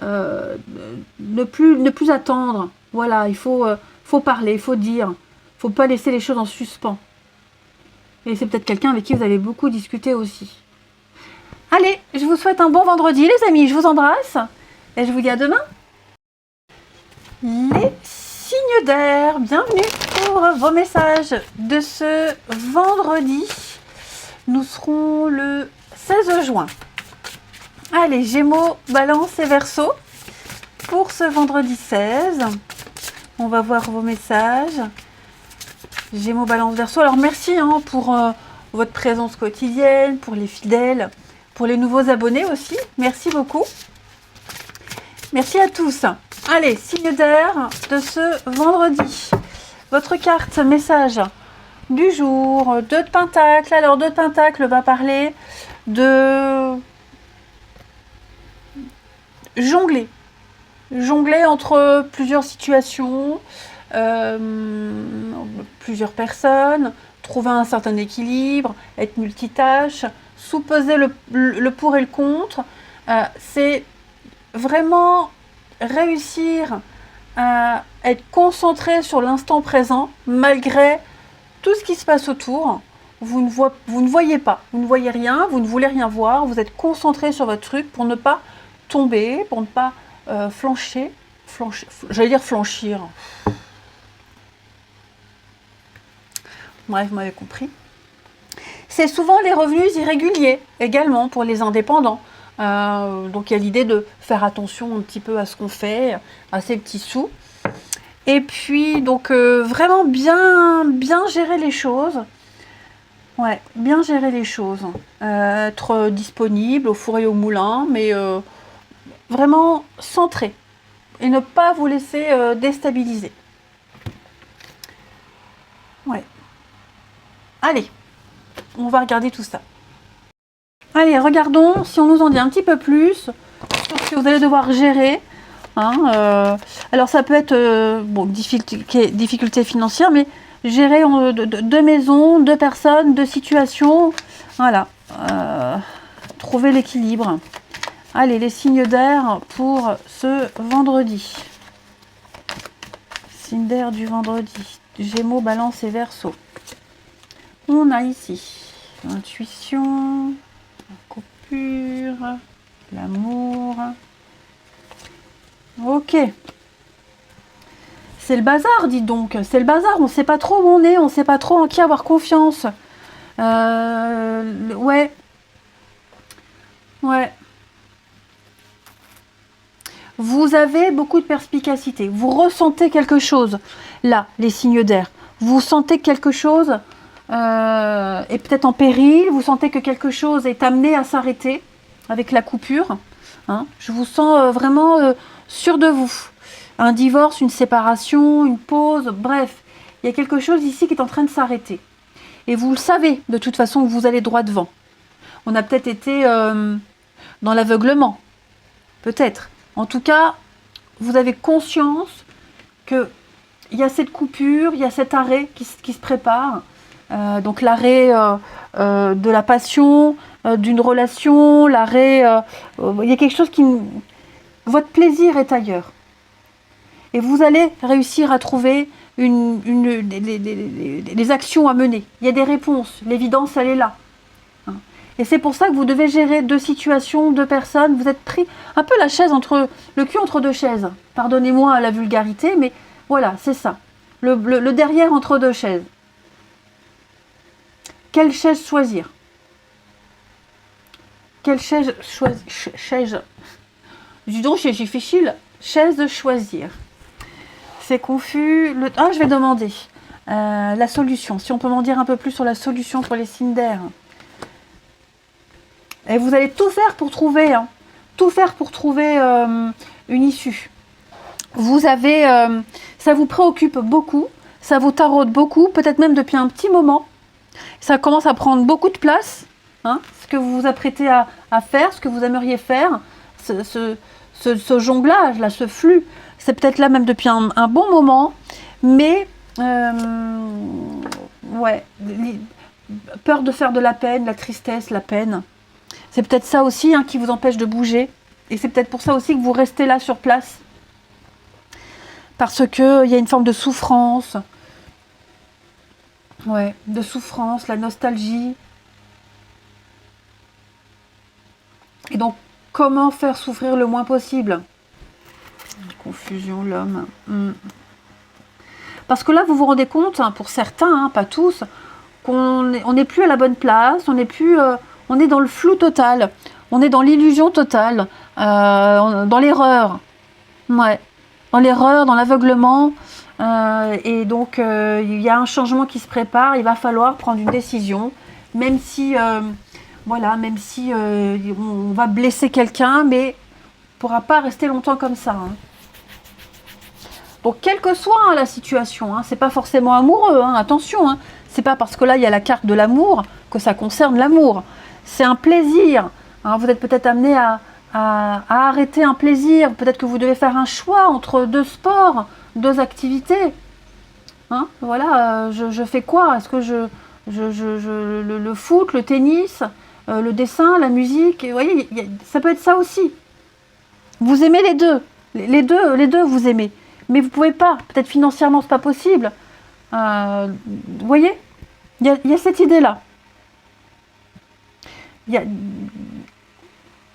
ne plus attendre. Voilà, il faut parler, il faut dire, il ne faut pas laisser les choses en suspens. Et c'est peut-être quelqu'un avec qui vous avez beaucoup discuté aussi. Allez, je vous souhaite un bon vendredi les amis, je vous embrasse et je vous dis à demain. Les signes d'air, bienvenue pour vos messages de ce vendredi. Nous serons le 16 juin. Allez, Gémeaux, Balance et Verseau pour ce vendredi 16. On va voir vos messages. Gémeaux, Balance, Verseau. Alors merci pour votre présence quotidienne, pour les fidèles, pour les nouveaux abonnés aussi. Merci beaucoup. Merci à tous. Allez, signe d'air de ce vendredi. Votre carte message du jour. 2 de Pentacle. Alors 2 de Pentacle va parler de jongler. Jongler entre plusieurs situations, plusieurs personnes, trouver un certain équilibre, être multitâche, sous-peser le pour et le contre. C'est vraiment réussir à être concentré sur l'instant présent malgré tout ce qui se passe autour. Vous ne voyez pas, vous ne voyez rien, vous ne voulez rien voir, vous êtes concentré sur votre truc pour ne pas tomber, pour ne pas flancher, j'allais dire flanchir. Bref, vous m'avez compris. C'est souvent les revenus irréguliers également pour les indépendants. Donc il y a l'idée de faire attention un petit peu à ce qu'on fait, à ces petits sous. Et puis donc vraiment bien gérer les choses. Ouais, bien gérer les choses. Être disponible au four et au moulin, mais vraiment centré. Et ne pas vous laisser déstabiliser. Ouais. Allez, on va regarder tout ça. Allez, regardons si on nous en dit un petit peu plus sur ce que vous allez devoir gérer. Hein, alors ça peut être bon, difficulté financière, mais gérer deux maisons, deux personnes, deux situations. Voilà. Trouver l'équilibre. Allez, les signes d'air pour ce vendredi. Signe d'air du vendredi. Gémeaux, Balance et Verseau. On a ici l'intuition, la coupure, l'amour. Ok. C'est le bazar, dis donc. C'est le bazar. On ne sait pas trop où on est. On ne sait pas trop en qui avoir confiance. Ouais. Ouais. Vous avez beaucoup de perspicacité. Vous ressentez quelque chose. Là, les signes d'air. Vous sentez que quelque chose est peut-être en péril. Vous sentez que quelque chose est amené à s'arrêter avec la coupure. Hein. Je vous sens vraiment sûr de vous. Un divorce, une séparation, une pause, bref. Il y a quelque chose ici qui est en train de s'arrêter. Et vous le savez, de toute façon, que vous allez droit devant. On a peut-être été dans l'aveuglement. Peut-être. En tout cas, vous avez conscience qu'il y a cette coupure, il y a cet arrêt qui se prépare. Donc l'arrêt de la passion, d'une relation, l'arrêt... il y a quelque chose qui... Votre plaisir est ailleurs. Et vous allez réussir à trouver des actions à mener. Il y a des réponses. L'évidence, elle est là. Et c'est pour ça que vous devez gérer deux situations, deux personnes. Vous êtes pris un peu le cul entre deux chaises. Pardonnez-moi la vulgarité, mais voilà, c'est ça. Le derrière entre deux chaises. Quelle chaise choisir? Quelle chaise choisir? Dis donc, j'ai fait chill. Chaise choisir. C'est confus. Je vais demander la solution. Si on peut m'en dire un peu plus sur la solution pour les signes d'air. Et vous allez tout faire pour trouver, une issue. Vous avez, ça vous préoccupe beaucoup, ça vous taraude beaucoup, peut-être même depuis un petit moment. Ça commence à prendre beaucoup de place, ce que vous vous apprêtez à faire, ce que vous aimeriez faire, ce jonglage, là, ce flux. C'est peut-être là même depuis un bon moment, mais ouais, peur de faire de la peine, la tristesse, la peine. C'est peut-être ça aussi qui vous empêche de bouger. Et c'est peut-être pour ça aussi que vous restez là sur place. Parce qu'il y a une forme de souffrance. Ouais, de souffrance, la nostalgie. Et donc, comment faire souffrir le moins possible? Confusion, l'homme. Parce que là, vous vous rendez compte, pour certains, pas tous, qu'on n'est plus à la bonne place, on n'est plus... on est dans le flou total, on est dans l'illusion totale, dans l'erreur, ouais, dans l'erreur, dans l'aveuglement, et donc il y a un changement qui se prépare, il va falloir prendre une décision, même si, même si on va blesser quelqu'un, mais on ne pourra pas rester longtemps comme ça. Donc quelle que soit la situation, c'est pas forcément amoureux, attention, c'est pas parce que là il y a la carte de l'amour que ça concerne l'amour. C'est un plaisir. Vous êtes peut-être amené à arrêter un plaisir. Peut-être que vous devez faire un choix entre deux sports, deux activités. Voilà, je fais quoi? Est-ce que le foot, le tennis, le dessin, la musique? Vous voyez, ça peut être ça aussi. Vous aimez les deux. Les deux, vous aimez. Mais vous ne pouvez pas. Peut-être financièrement, ce n'est pas possible. Vous voyez, il y a cette idée-là.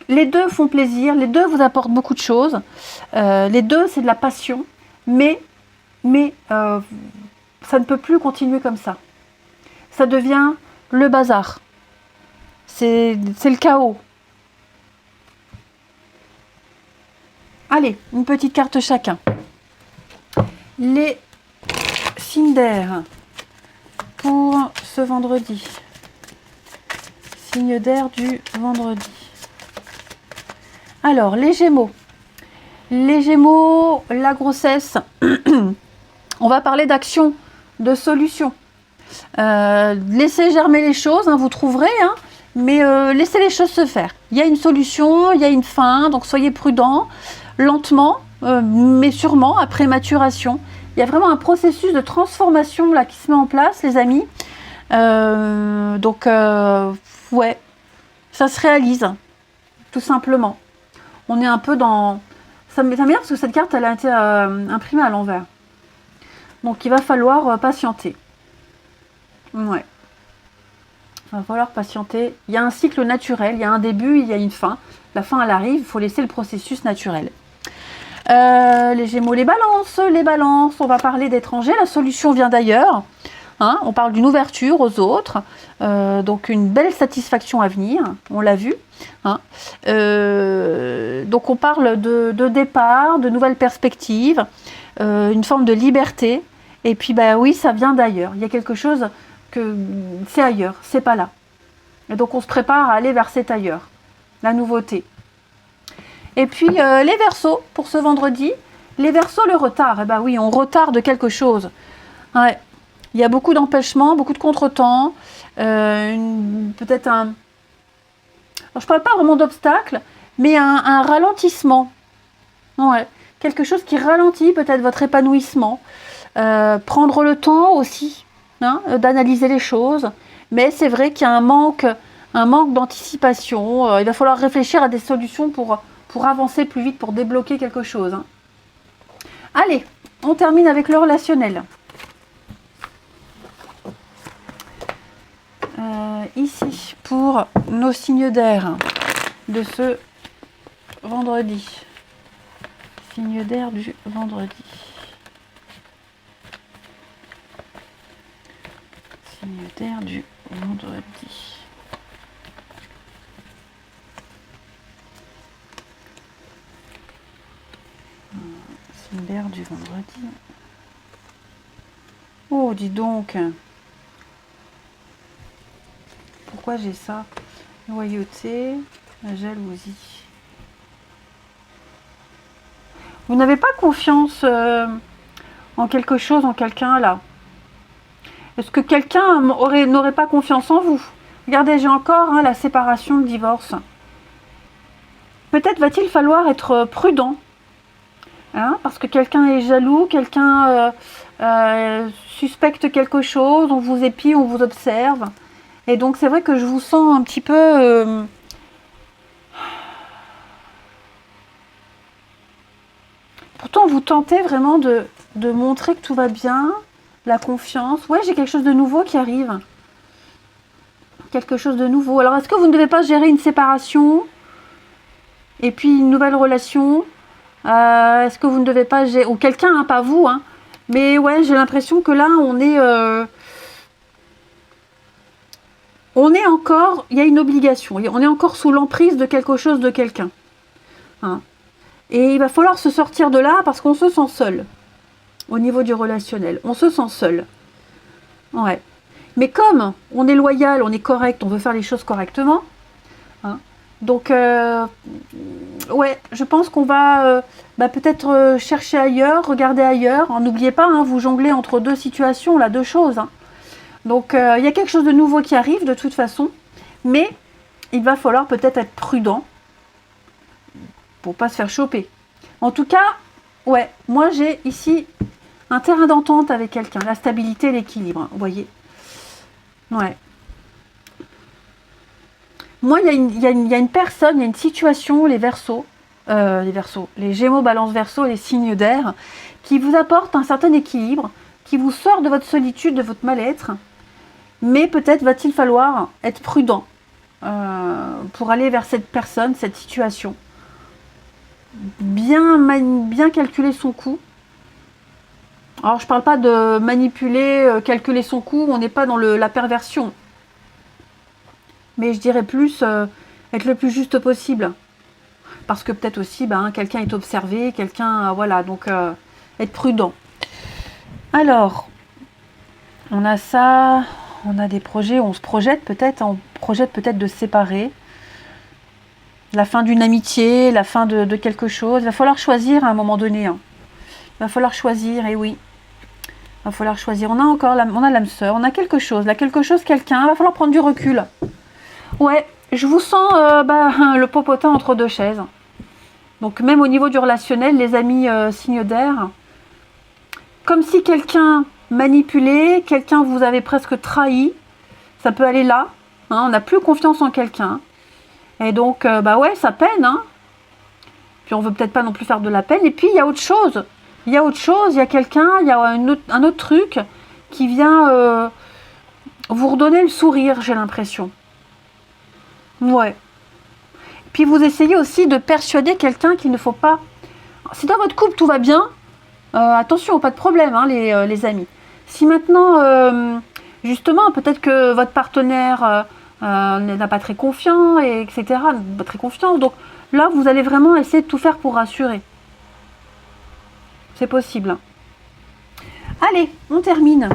Les deux font plaisir, les deux vous apportent beaucoup de choses, les deux c'est de la passion, mais ça ne peut plus continuer comme ça. Ça devient le bazar, c'est le chaos. Allez, une petite carte chacun. Les signes d'air pour ce vendredi. Signe d'air du vendredi. Alors, les Gémeaux. Les Gémeaux, la grossesse. On va parler d'action, de solution. Laissez germer les choses, hein, vous trouverez, hein, mais laissez les choses se faire. Il y a une solution, il y a une fin, donc soyez prudents, lentement, mais sûrement, après maturation. Il y a vraiment un processus de transformation là, qui se met en place, les amis. Donc, ouais, ça se réalise, tout simplement. On est un peu dans... Ça m'énerve parce que cette carte, elle a été imprimée à l'envers. Donc, il va falloir patienter. Ouais. Il va falloir patienter. Il y a un cycle naturel, il y a un début, il y a une fin. La fin, elle arrive, il faut laisser le processus naturel. Les Gémeaux, les balances, on va parler d'étrangers, la solution vient d'ailleurs. Hein, on parle d'une ouverture aux autres, donc une belle satisfaction à venir, on l'a vu. Hein. Donc on parle de départ, de nouvelles perspectives, une forme de liberté. Et puis bah oui, ça vient d'ailleurs. Il y a quelque chose que c'est ailleurs, c'est pas là. Et donc on se prépare à aller vers cet ailleurs, la nouveauté. Et puis les Verseaux pour ce vendredi. Les Verseaux, le retard. Eh ben oui, on retarde quelque chose. Ouais. Il y a beaucoup d'empêchements, beaucoup de contretemps, peut-être un... Alors, je ne parle pas vraiment d'obstacle, mais un ralentissement. Ouais. Quelque chose qui ralentit peut-être votre épanouissement. Prendre le temps aussi, hein, d'analyser les choses. Mais c'est vrai qu'il y a un manque d'anticipation. Il va falloir réfléchir à des solutions pour avancer plus vite, pour débloquer quelque chose. Hein. Allez, on termine avec le relationnel. Ici, pour nos signes d'air de ce vendredi. Signe d'air du vendredi. Signe d'air du vendredi. Signe d'air du vendredi. Oh, dis donc. Pourquoi j'ai ça? Loyauté, la jalousie. Vous n'avez pas confiance en quelque chose, en quelqu'un là? Est-ce que quelqu'un n'aurait pas confiance en vous? Regardez, j'ai encore la séparation, le divorce. Peut-être va-t-il falloir être prudent. Hein, parce que quelqu'un est jaloux, quelqu'un suspecte quelque chose, on vous épie, on vous observe. Et donc c'est vrai que je vous sens un petit peu... Pourtant vous tentez vraiment de montrer que tout va bien, la confiance. Ouais, j'ai quelque chose de nouveau qui arrive. Quelque chose de nouveau. Alors est-ce que vous ne devez pas gérer une séparation et puis une nouvelle relation? Est-ce que vous ne devez pas gérer... Ou quelqu'un, hein, pas vous, hein. Mais ouais, j'ai l'impression que là on est encore, il y a une obligation, on est encore sous l'emprise de quelque chose, de quelqu'un. Hein. Et il va falloir se sortir de là parce qu'on se sent seul. Au niveau du relationnel, on se sent seul. Ouais. Mais comme on est loyal, on est correct, on veut faire les choses correctement. Hein, donc, ouais, je pense qu'on va peut-être chercher ailleurs, regarder ailleurs. N'oubliez pas, hein, vous jonglez entre deux situations, là, deux choses. Hein. Donc, il y a quelque chose de nouveau qui arrive de toute façon, mais il va falloir peut-être être prudent pour pas se faire choper. En tout cas, ouais, moi j'ai ici un terrain d'entente avec quelqu'un, la stabilité, l'équilibre, hein, vous voyez. Ouais. Moi, il y a une personne, il y a une situation, les Verseaux, les Gémeaux, Balance, Verseau, les signes d'air, qui vous apporte un certain équilibre, qui vous sort de votre solitude, de votre mal-être. Mais peut-être va-t-il falloir être prudent pour aller vers cette personne, cette situation. Bien calculer son coût. Alors, je ne parle pas de manipuler, calculer son coût, on n'est pas dans la perversion. Mais je dirais plus être le plus juste possible. Parce que peut-être aussi, quelqu'un est observé, quelqu'un... voilà, donc être prudent. Alors, on a ça... On a des projets, on projette peut-être de se séparer. La fin d'une amitié, la fin de quelque chose. Il va falloir choisir à un moment donné. Hein. Il va falloir choisir, et oui. va falloir choisir. On a encore on a l'âme sœur, on a quelque chose, là, quelqu'un, va falloir prendre du recul. Ouais, je vous sens le popotin entre deux chaises. Donc même au niveau du relationnel, les amis signes d'air, comme si quelqu'un manipulait, quelqu'un vous avait presque trahi, ça peut aller là, hein, on n'a plus confiance en quelqu'un. Et donc, ouais, ça peine, hein. Puis on veut peut-être pas non plus faire de la peine. Et puis il y a autre chose. Il y a quelqu'un, il y a un autre truc qui vient vous redonner le sourire, j'ai l'impression. Ouais. Puis vous essayez aussi de persuader quelqu'un qu'il ne faut pas... Si dans votre couple tout va bien, attention, pas de problème, hein, les amis. Si maintenant, justement, peut-être que votre partenaire n'a pas très confiant, etc., pas très confiance, donc là, vous allez vraiment essayer de tout faire pour rassurer. C'est possible. Allez, on termine.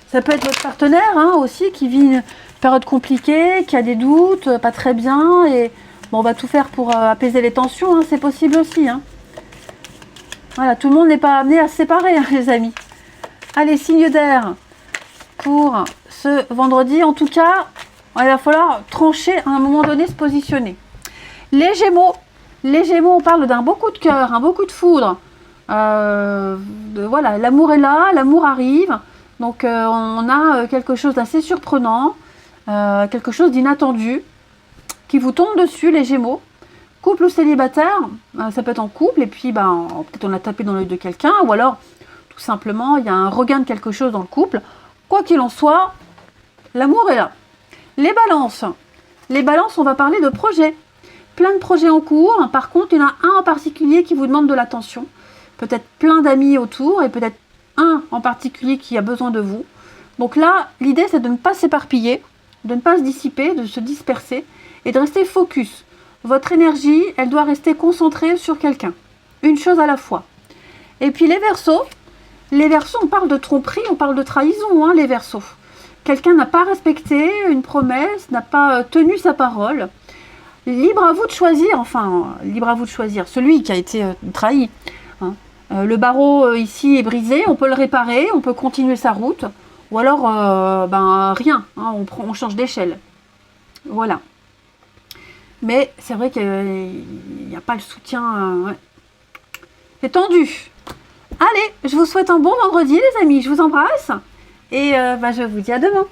Ça peut être votre partenaire hein, aussi qui vit une période compliquée, qui a des doutes, pas très bien. Et bon, on va tout faire pour apaiser les tensions. Hein, c'est possible aussi. Hein. Voilà, tout le monde n'est pas amené à se séparer, hein, les amis. Allez, signe d'air pour ce vendredi. En tout cas, il va falloir trancher à un moment donné, se positionner. Les Gémeaux, on parle d'un beau coup de cœur, un beau coup de foudre. Voilà, l'amour est là, l'amour arrive. Donc on a quelque chose d'assez surprenant, quelque chose d'inattendu qui vous tombe dessus, les Gémeaux. Couple ou célibataire, ça peut être en couple et puis peut-être on a tapé dans l'œil de quelqu'un ou alors tout simplement il y a un regain de quelque chose dans le couple. Quoi qu'il en soit, l'amour est là. Les balances, on va parler de projets. Plein de projets en cours. Par contre, il y en a un en particulier qui vous demande de l'attention. Peut-être plein d'amis autour et peut-être un en particulier qui a besoin de vous. Donc là, l'idée, c'est de ne pas s'éparpiller, de ne pas se dissiper, de se disperser et de rester focus. Votre énergie, elle doit rester concentrée sur quelqu'un. Une chose à la fois. Et puis les Verseaux, on parle de tromperie, on parle de trahison, hein, les Verseaux. Quelqu'un n'a pas respecté une promesse, n'a pas tenu sa parole. Libre à vous de choisir, celui qui a été trahi. Hein. Le barreau ici est brisé, on peut le réparer, on peut continuer sa route, ou alors rien, hein, on change d'échelle. Voilà. Mais c'est vrai qu'il n'y a pas le soutien. Ouais. C'est tendu. Allez, je vous souhaite un bon vendredi, les amis. Je vous embrasse. Et je vous dis à demain.